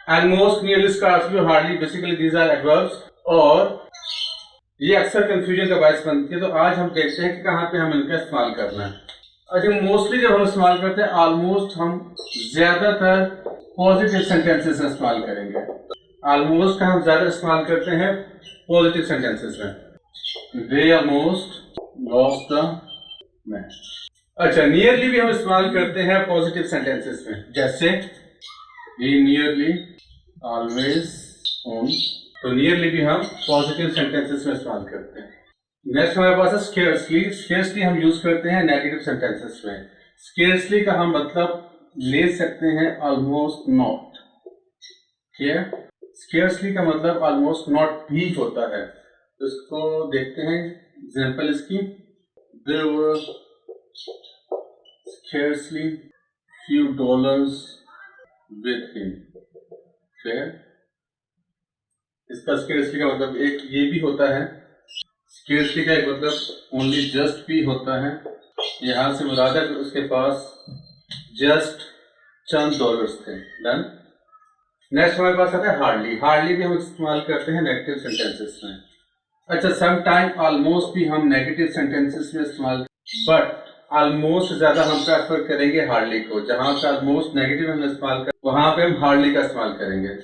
almost, nearly, scarcely और hardly, basically these are adverbs। और ये अक्सर कंफ्यूजन का बायस बनती है, तो आज हम देखते हैं कि कहाँ पे हम इनका इस्तेमाल करना है। अच्छा, मोस्टली जब हम इस्तेमाल करते हैं, ऑलमोस्ट हम ज्यादातर पॉजिटिव सेंटेंसेस में इस्तेमाल करेंगे। ऑलमोस्ट का हम ज्यादा इस्तेमाल करते हैं पॉजिटिव सेंटेंसेस में। They almost lost the match. अच्छा, नियरली भी हम इस्तेमाल करते हैं पॉजिटिव सेंटेंसेस में, जैसे ही नियरली ऑलवेज ओन, तो नियरली भी हम पॉजिटिव सेंटेंसेस में इस्तेमाल करते हैं। नेक्स्ट हमारे पास है स्केर्सली। स्केर्सली हम यूज करते हैं नेगेटिव सेंटेंसेस में। स्केर्सली का हम मतलब ले सकते हैं ऑलमोस्ट नॉट। ठीक है, स्केर्सली का मतलब ऑलमोस्ट नॉट भी होता है। तो इसको देखते हैं एग्जांपल इसकी। There were scarcely few dollars with him. ठीक है, इसका स्केर्सली का मतलब एक ये भी होता है। स्केर्सली का एक मतलब ओनली जस्ट भी होता है। यहां से मुराद है कि उसके पास जस्ट चंद डॉलर्स थे। डन। नेक्स्ट हमारे पास आता है हार्डली। हार्डली भी हम इस्तेमाल करते हैं नेगेटिव सेंटेंसेस में। अच्छा, सम टाइम ऑलमोस्ट भी हम नेगेटिव सेंटेंसेस में इस्तेमाल, बट ऑलमोस्ट ज्यादा हम प्रेफर करेंगे हार्डली को। जहां पे ऑलमोस्ट नेगेटिव हम इस्तेमाल कर, वहां पे हम हार्डली का इस्तेमाल करेंगे।